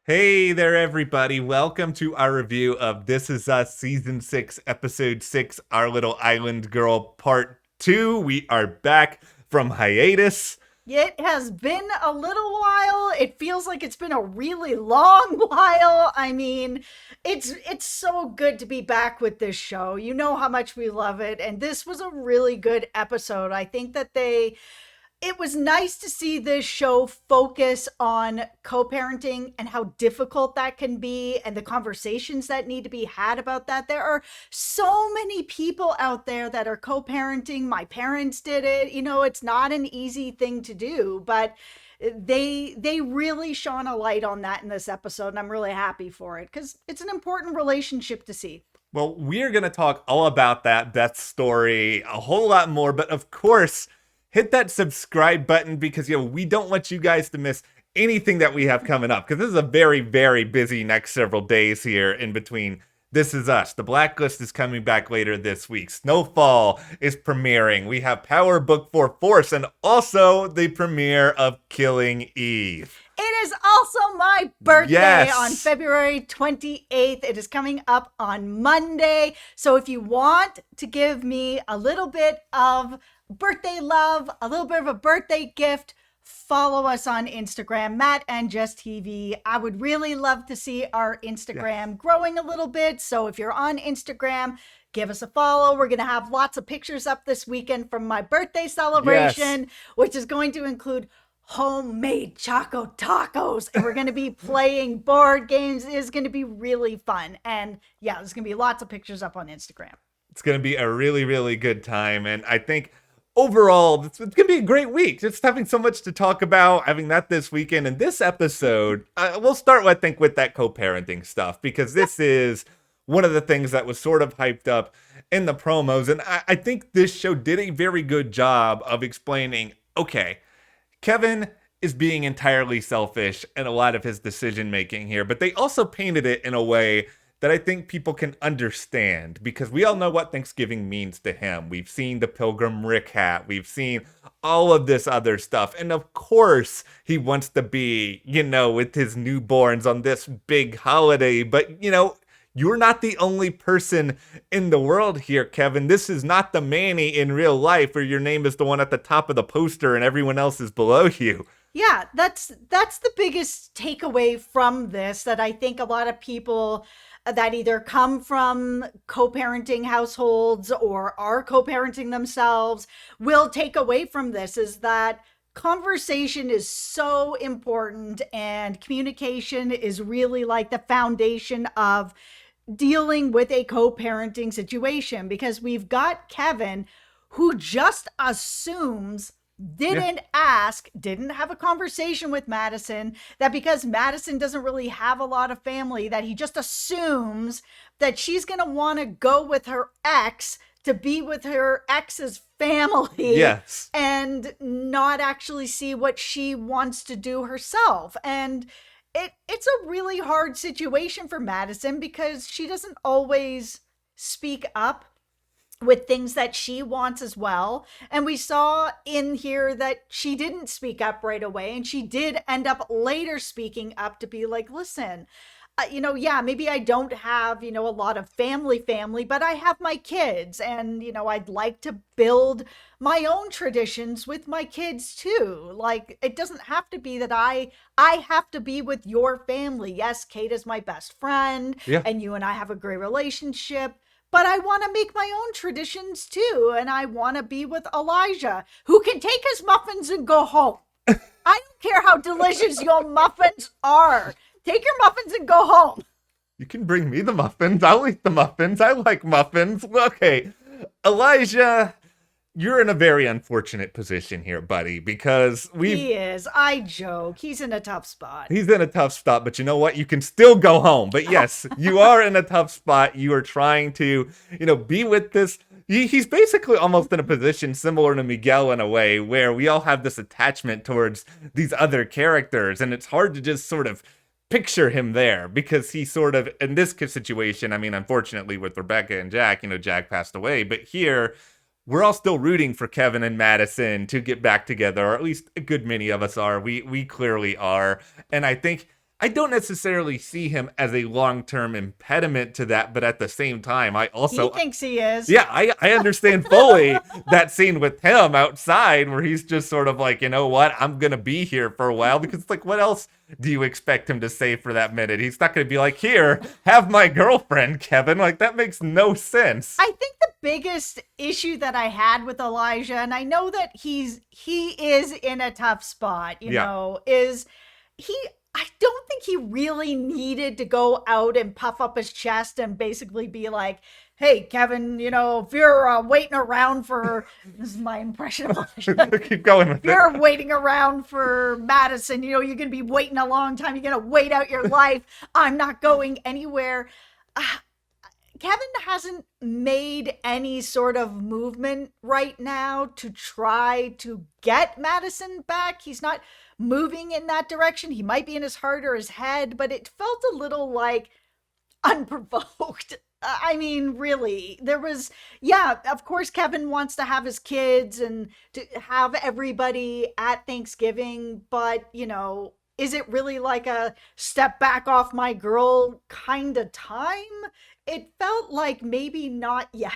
Hey there, everybody. Welcome to our review of This Is Us Season 6, Episode 6, Our Little Island Girl Part 2. We are back from hiatus. It has been a little while. It feels like it's been a really long while. It's so good to be back with this show. You know how much we love it, and this was a really good episode. I think that it was nice to see this show focus on co-parenting and how difficult that can be and the conversations that need to be had about that. There are so many people out there that are co-parenting. My parents did it. It's not an easy thing to do, but they really shone a light on that in this episode, and I'm really happy for it because it's an important relationship to see. Well, we're going to talk all about that, Beth's story, a whole lot more. But of course, hit that subscribe button because, we don't want you guys to miss anything that we have coming up. Because this is a very, very busy next several days here in between This Is Us. The Blacklist is coming back later this week. Snowfall is premiering. We have Power Book 4 Force and also the premiere of Killing Eve. It is also my birthday Yes. on February 28th. It is coming up on Monday. So if you want to give me a little bit of birthday love, a little bit of a birthday gift, follow us on Instagram, Matt and Jess TV. I would really love to see our Instagram growing a little bit. So if you're on Instagram, give us a follow. We're going to have lots of pictures up this weekend from my birthday celebration, which is going to include homemade choco tacos, and we're going to be playing board games. It is going to be really fun. And yeah, there's going to be lots of pictures up on Instagram. It's going to be a really, really good time. And I think overall, it's going to be a great week. Just having so much to talk about, having that this weekend. And this episode, we'll start, I think, with that co-parenting stuff, because this is one of the things that was sort of hyped up in the promos. And I think this show did a very good job of explaining, okay, Kevin is being entirely selfish in a lot of his decision making here, but they also painted it in a way that I think people can understand, because we all know what Thanksgiving means to him. We've seen the Pilgrim Rick hat. We've seen all of this other stuff. And of course, he wants to be, with his newborns on this big holiday. But, you're not the only person in the world here, Kevin. This is not the Manny in real life where your name is the one at the top of the poster and everyone else is below you. Yeah, that's the biggest takeaway from this, that I think a lot of people that either come from co-parenting households or are co-parenting themselves will take away from this, is that conversation is so important, and communication is really like the foundation of dealing with a co-parenting situation, because we've got Kevin who just assumes, didn't ask, didn't have a conversation with Madison, that because Madison doesn't really have a lot of family, that he just assumes that she's going to want to go with her ex to be with her ex's family. Yes. And not actually see what she wants to do herself. And it's a really hard situation for Madison, because she doesn't always speak up with things that she wants as well. And we saw in here that she didn't speak up right away, and she did end up later speaking up to be like, listen, maybe I don't have, a lot of family, but I have my kids, and, I'd like to build my own traditions with my kids too. Like, it doesn't have to be that I have to be with your family. Yes, Kate is my best friend, and you and I have a great relationship, but I want to make my own traditions too. And I want to be with Elijah, who can take his muffins and go home. I don't care how delicious your muffins are. Take your muffins and go home. You can bring me the muffins. I'll eat the muffins. I like muffins. Okay, Elijah, you're in a very unfortunate position here, buddy, because He is. I joke. He's in a tough spot. He's in a tough spot, but you know what? You can still go home. But yes, you are in a tough spot. You are trying to, be with this. He's basically almost in a position similar to Miguel in a way, where we all have this attachment towards these other characters, and it's hard to just sort of picture him there, because he sort of, in this situation, unfortunately with Rebecca and Jack, Jack passed away, but here we're all still rooting for Kevin and Madison to get back together, or at least a good many of us are. We clearly are. And I think I don't necessarily see him as a long-term impediment to that, but at the same time, I He also, thinks he is. yeah, I understand fully that scene with him outside where he's just sort of like, you know what, I'm going to be here for a while, because like, what else do you expect him to say for that minute? He's not going to be like, here, have my girlfriend, Kevin. Like, that makes no sense. I think the biggest issue that I had with Elijah, and I know that he is in a tough spot, you Yeah. know, is I don't think he really needed to go out and puff up his chest and basically be like, hey, Kevin, you know, if you're waiting around for, this is my impression of Elijah. Keep going with If you're it. waiting around for Madison, you know, you're going to be waiting a long time. You're going to wait out your life. I'm not going anywhere. Kevin hasn't made any sort of movement right now to try to get Madison back. He's not moving in that direction. He might be in his heart or his head, but it felt a little like unprovoked. I mean, really, there was, yeah, of course, Kevin wants to have his kids and to have everybody at Thanksgiving, but, you know, is it really like a step back off my girl kind of time? It felt like maybe not yet.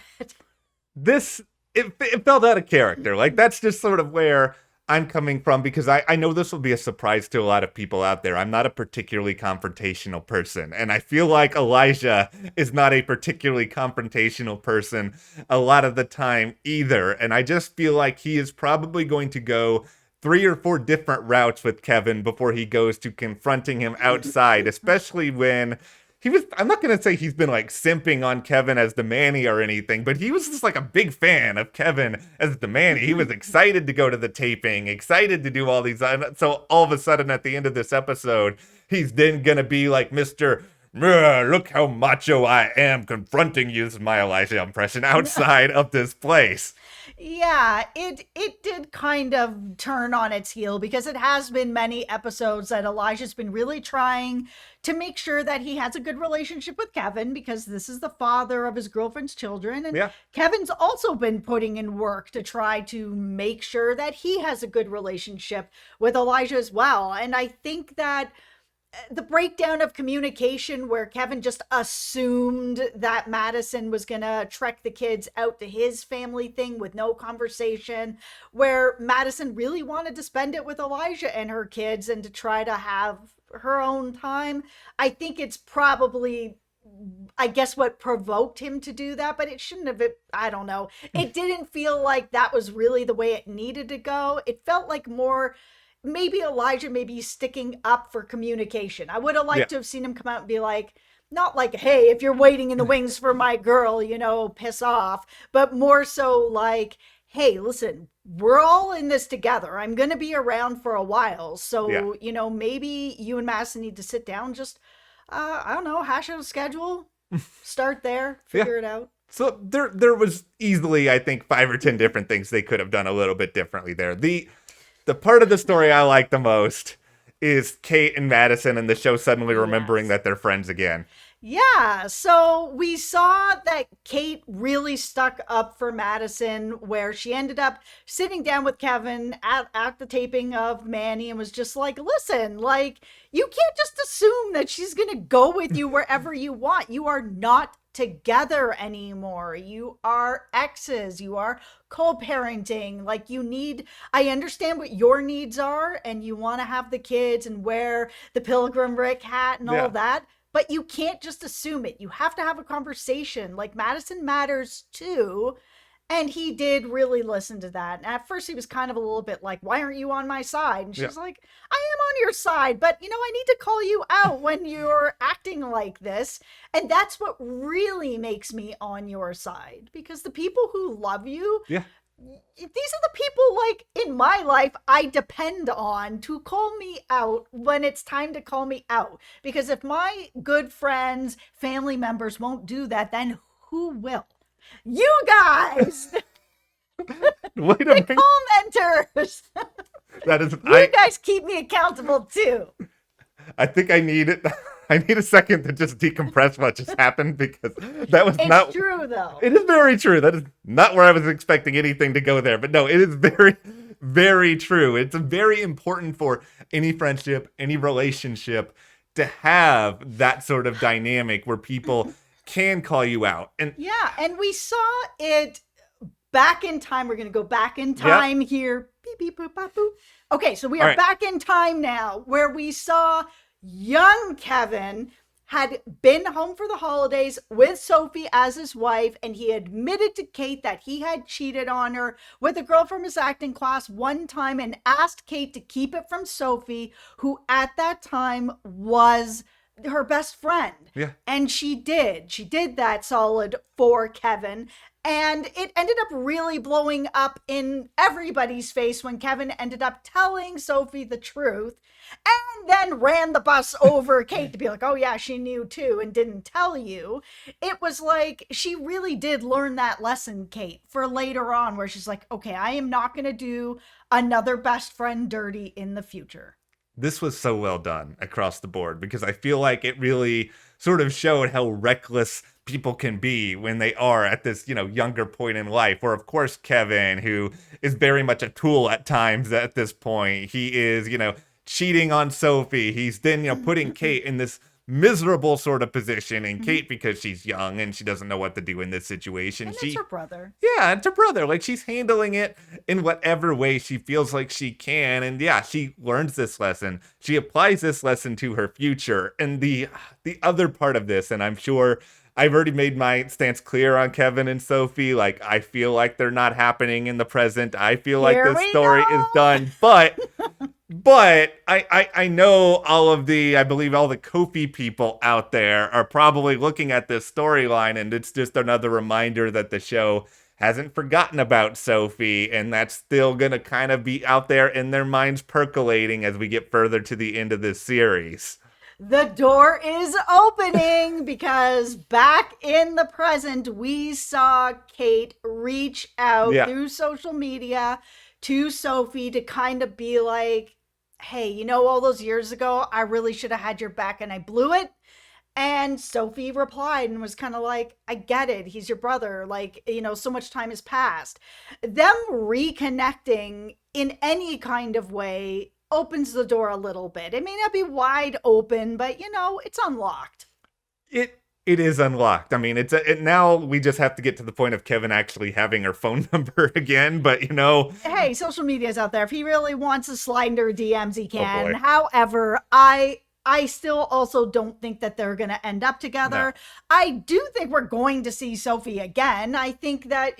It felt out of character. Like, that's just sort of where I'm coming from, because I know this will be a surprise to a lot of people out there. I'm not a particularly confrontational person, and I feel like Elijah is not a particularly confrontational person a lot of the time either. And I just feel like he is probably going to go 3 or 4 different routes with Kevin before he goes to confronting him outside, especially when I'm not going to say he's been like simping on Kevin as the Manny or anything, but he was just like a big fan of Kevin as the Manny. He was excited to go to the taping, excited to do all these. So all of a sudden at the end of this episode, he's then going to be like Mr. Look how macho I am confronting you. This is my Elijah impression outside of this place. Yeah, it did kind of turn on its heel because it has been many episodes that Elijah's been really trying to make sure that he has a good relationship with Kevin, because this is the father of his girlfriend's children. And Yeah. Kevin's also been putting in work to try to make sure that he has a good relationship with Elijah as well. And I think that the breakdown of communication where Kevin just assumed that Madison was going to trek the kids out to his family thing with no conversation, where Madison really wanted to spend it with Elijah and her kids and to try to have her own time. I think it's probably, I guess, what provoked him to do that, but it shouldn't have. I don't know. It didn't feel like that was really the way it needed to go. It felt like more, maybe Elijah maybe sticking up for communication. I would have liked to have seen him come out and be like, not like, hey, if you're waiting in the wings for my girl, you know, piss off, but more so like, hey, listen, we're all in this together. I'm going to be around for a while. So, you know, maybe you and Madison need to sit down, just, I don't know, hash out a schedule, start there, figure it out. So there was easily, I think, 5 or 10 different things they could have done a little bit differently there. The part of the story I like the most is Kate and Madison and the show suddenly remembering that they're friends again. Yeah, so we saw that Kate really stuck up for Madison, where she ended up sitting down with Kevin at the taping of Manny and was just like, listen, like, you can't just assume that she's going to go with you wherever you want. You are not together anymore. You are exes. You are co-parenting. Like, I understand what your needs are, and you want to have the kids and wear the Pilgrim Rick hat and all that. But you can't just assume it. You have to have a conversation. Like, Madison matters too. And he did really listen to that. And at first he was kind of a little bit like, why aren't you on my side? And she's like, I am on your side, but, you know, I need to call you out when you're acting like this. And that's what really makes me on your side. Because the people who love you, these are the people, like, in my life I depend on to call me out when it's time to call me out. Because if my good friends, family members won't do that, then who will? You guys! Wait a the minute. commenters! That is, you guys keep me accountable too. I think I need a second to just decompress what just happened, because that was It's true, though. It is very true. That is not where I was expecting anything to go there. But no, it is very, very true. It's very important for any friendship, any relationship, to have that sort of dynamic where people can call you out. And yeah, and we saw it back in time. We're going to go back in Yep. time here. Beep, beep, boop, bop, boop. Okay, so we All are right. back in time now where we saw young Kevin had been home for the holidays with Sophie as his wife, and he admitted to Kate that he had cheated on her with a girl from his acting class one time and asked Kate to keep it from Sophie, who at that time was her best friend. Yeah. And she did. She did that solid for Kevin. And it ended up really blowing up in everybody's face when Kevin ended up telling Sophie the truth and then ran the bus over Kate to be like, oh yeah, she knew too and didn't tell you. It was like she really did learn that lesson, Kate, for later on, where she's like, okay, I am not going to do another best friend dirty in the future. This was so well done across the board because I feel like it really sort of showed how reckless people can be when they are at this, younger point in life. Where, of course, Kevin, who is very much a tool at times at this point, he is, cheating on Sophie. He's then, putting Kate in this miserable sort of position. And Kate, because she's young and she doesn't know what to do in this situation, And it's her brother. Yeah, it's her brother. Like, she's handling it in whatever way she feels like she can. And yeah, she learns this lesson. She applies this lesson to her future. And the other part of this, and I'm sure I've already made my stance clear on Kevin and Sophie. Like, I feel like they're not happening in the present. I feel like Here this we story go. is done. But I know I believe all the Kofi people out there are probably looking at this storyline, and it's just another reminder that the show hasn't forgotten about Sophie, and that's still going to kind of be out there in their minds percolating as we get further to the end of this series. The door is opening because back in the present, we saw Kate reach out through social media to Sophie to kind of be like, hey, all those years ago, I really should have had your back and I blew it. And Sophie replied and was kind of like, I get it. He's your brother. Like, so much time has passed. Them reconnecting in any kind of way opens the door a little bit. It may not be wide open, but it's unlocked. It is unlocked. I mean, now we just have to get to the point of Kevin actually having her phone number again. But hey, social media's out there. If he really wants to slide into her DMs, he can. boy. However, I still also don't think that they're going to end up together. No. I do think we're going to see Sophie again. I think that,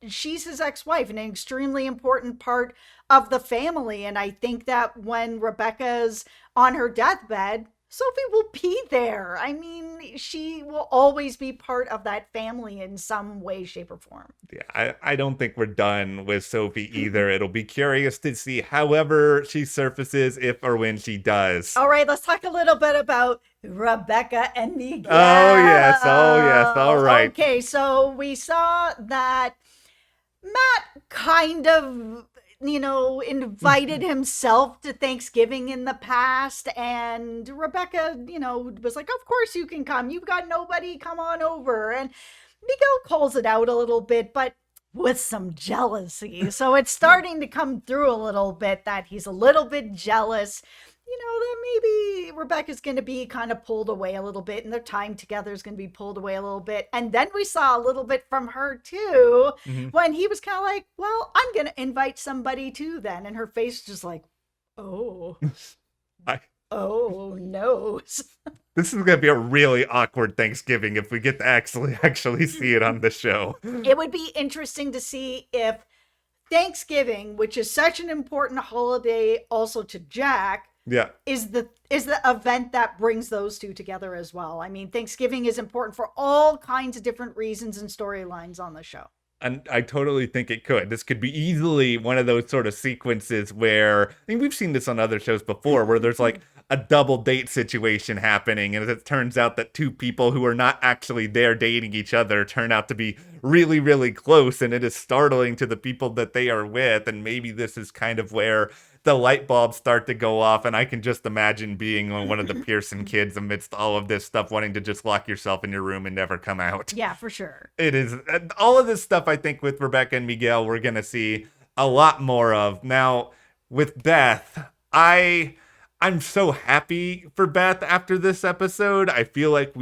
she's his ex-wife and an extremely important part of the family. And I think that when Rebecca's on her deathbed, Sophie will be there. I mean, she will always be part of that family in some way, shape, or form. Yeah, I don't think we're done with Sophie either. It'll be curious to see however she surfaces, if or when she does. All right, let's talk a little bit about Rebecca and Miguel. Oh, yes. All right. Okay, so we saw that Matt kind of, invited himself to Thanksgiving in the past, and Rebecca, was like, of course you can come. You've got nobody. Come on over. And Miguel calls it out a little bit, but with some jealousy. So it's starting to come through a little bit that he's a little bit jealous. That maybe Rebecca's going to be kind of pulled away a little bit and their time together is going to be pulled away a little bit. And then we saw a little bit from her too, when he was kind of like, well, I'm going to invite somebody too then. And her face was just like, oh, oh no. This is going to be a really awkward Thanksgiving if we get to actually see it on the show. It would be interesting to see if Thanksgiving, which is such an important holiday also to Jack, is the event that brings those two together as well. I mean, Thanksgiving is important for all kinds of different reasons and storylines on the show. And I totally think it could. This could be easily one of those sort of sequences where, we've seen this on other shows before, where there's like a double date situation happening. And it turns out that two people who are not actually there dating each other turn out to be really, really close. And it is startling to the people that they are with. And maybe this is kind of where the light bulbs start to go off. And I can just imagine being one of the Pearson kids amidst all of this stuff, wanting to just lock yourself in your room and never come out. Yeah, for sure. It is all of this stuff. I think with Rebecca and Miguel, we're going to see a lot more of. Now with Beth, I I'm so happy for Beth after this episode. I feel like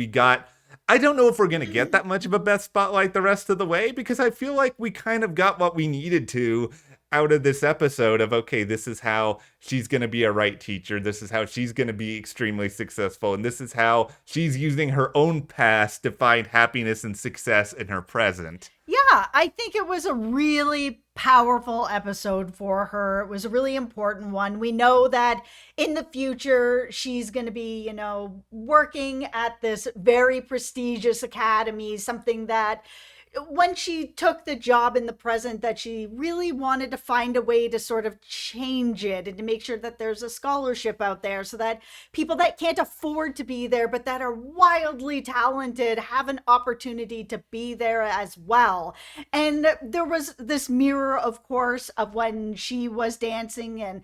I don't know if we're going to get that much of a Beth spotlight the rest of the way, because I feel like we kind of got what we needed to out of this episode of, okay, this is how she's going to be a right teacher. This is how she's going to be extremely successful. And this is how she's using her own past to find happiness and success in her present. Yeah, I think it was a really powerful episode for her. It was a really important one. We know that in the future, she's going to be, working at this very prestigious academy, something that when she took the job in the present, that she really wanted to find a way to sort of change it and to make sure that there's a scholarship out there so that people that can't afford to be there but that are wildly talented have an opportunity to be there as well. And there was this mirror, of course, of when she was dancing and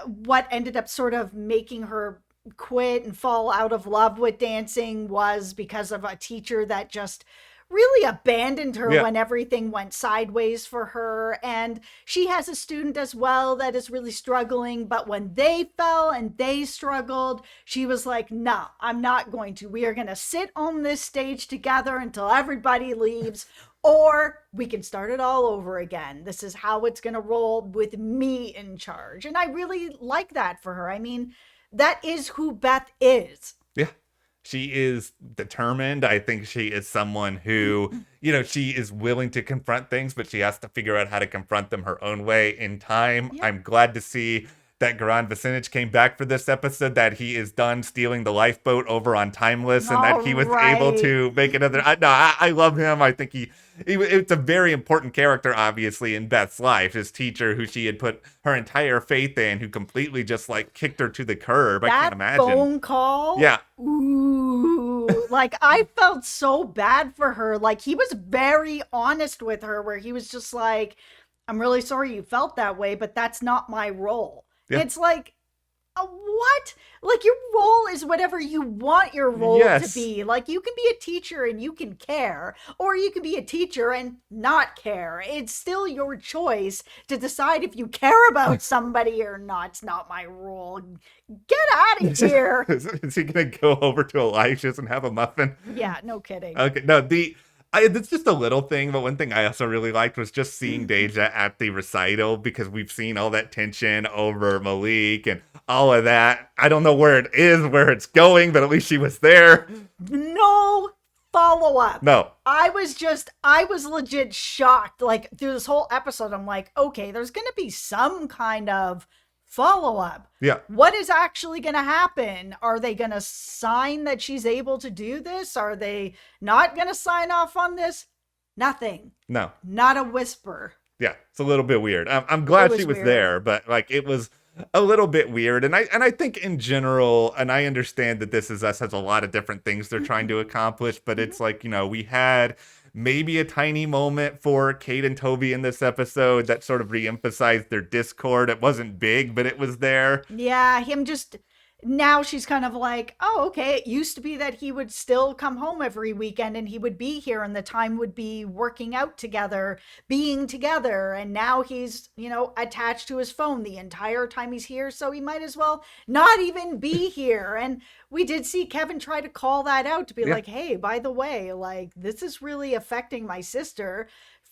what ended up sort of making her quit and fall out of love with dancing was because of a teacher that just really abandoned her when everything went sideways for her. And she has a student as well that is really struggling, but when they fell and they struggled, she was like, no, I'm not going to. We are going to sit on this stage together until everybody leaves, or we can start it all over again. This is how it's going to roll with me in charge. And I really like that for her. I mean, that is who Beth is. Yeah. She is determined. I think she is someone who, she is willing to confront things, but she has to figure out how to confront them her own way in time. Yep. I'm glad to see that Goran Vasinich came back for this episode, that he is done stealing the lifeboat over on Timeless, and that he was able to make another. I love him. I think it's a very important character, obviously, in Beth's life. His teacher, who she had put her entire faith in, who completely just kicked her to the curb. I can't imagine. That phone call? Yeah. Ooh. I felt so bad for her. He was very honest with her, where he was just like, I'm really sorry you felt that way, but that's not my role. Yeah. It's like, what? Your role is whatever you want your role to be. You can be a teacher and you can care, or you can be a teacher and not care. It's still your choice to decide if you care about somebody or not. It's not my role. Get out of here. Is he going to go over to Elijah's and have a muffin? Yeah, no kidding. Okay, no, it's just a little thing, but one thing I also really liked was just seeing Deja at the recital, because we've seen all that tension over Malik and all of that. I don't know where it's going, but at least she was there. No follow-up. No. I was legit shocked. Through this whole episode, I'm like, okay, there's going to be some kind of follow-up. Yeah. What is actually going to happen? Are they going to sign that she's able to do this? Are they not going to sign off on this? Nothing. No. Not a whisper. Yeah, it's a little bit weird. I'm glad she was there, but it was a little bit weird. And I think in general, and I understand that This Is Us has a lot of different things they're trying to accomplish, but it's we had maybe a tiny moment for Kate and Toby in this episode that sort of reemphasized their discord. It wasn't big, but it was there. Yeah, now she's kind of like, oh, okay, it used to be that he would still come home every weekend and he would be here and the time would be working out together, being together. And now he's, attached to his phone the entire time he's here. So he might as well not even be here. And we did see Kevin try to call that out to be like, hey, by the way, this is really affecting my sister.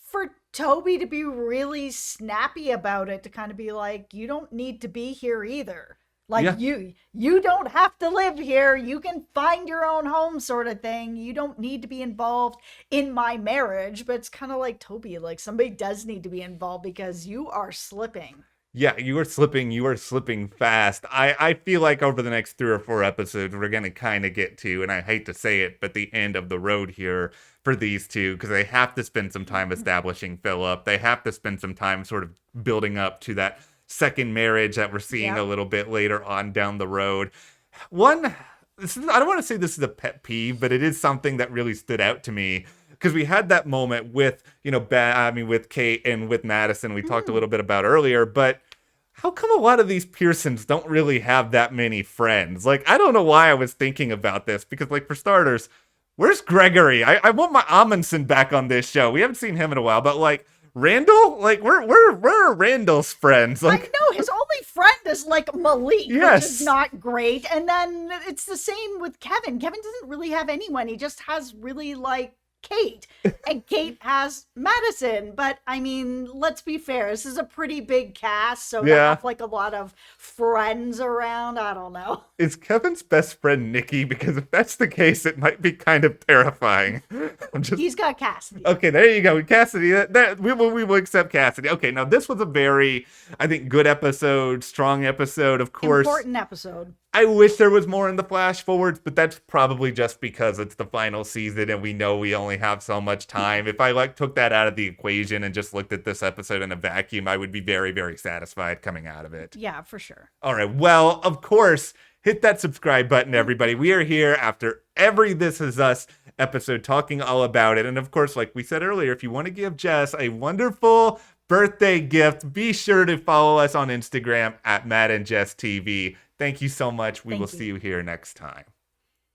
For Toby to be really snappy about it, to kind of be like, you don't need to be here either. You don't have to live here. You can find your own home, sort of thing. You don't need to be involved in my marriage. But it's kind of like, Toby, somebody does need to be involved because you are slipping. Yeah, you are slipping fast. I feel like over the next 3 or 4 episodes, we're going to kind of get to, and I hate to say it, but the end of the road here for these two, because they have to spend some time establishing Philip. They have to spend some time sort of building up to that second marriage that we're seeing a little bit later on down the road. I don't want to say this is a pet peeve, but it is something that really stood out to me, because we had that moment with, with Kate and with Madison, we talked a little bit about earlier, but how come a lot of these Pearsons don't really have that many friends? I don't know why I was thinking about this, because for starters, where's Gregory? I want my Amundsen back on this show. We haven't seen him in a while, but Randall? Where are Randall's friends? I know, his only friend is like Malik, Yes. which is not great. And then it's the same with Kevin. Kevin doesn't really have anyone. He just has really like Kate, and Kate has Madison. But I mean, let's be fair, this is a pretty big cast, so to Yeah. have like a lot of friends around, I don't know. Is Kevin's best friend Nikki? Because if that's the case, it might be kind of terrifying. He's got Cassidy. Okay, there you go. Cassidy, we will accept Cassidy. Okay, now this was a very, I think, good episode, strong episode, of course. Important episode. I wish there was more in the flash forwards, but that's probably just because it's the final season and we know we only have so much time. If I took that out of the equation and just looked at this episode in a vacuum, I would be very, very satisfied coming out of it. Yeah, for sure. All right. Well, of course, hit that subscribe button, everybody. We are here after every This Is Us episode talking all about it. And of course, like we said earlier, if you want to give Jess a wonderful birthday gift, be sure to follow us on Instagram at MattandJessTV. Thank you so much. We will see you here next time.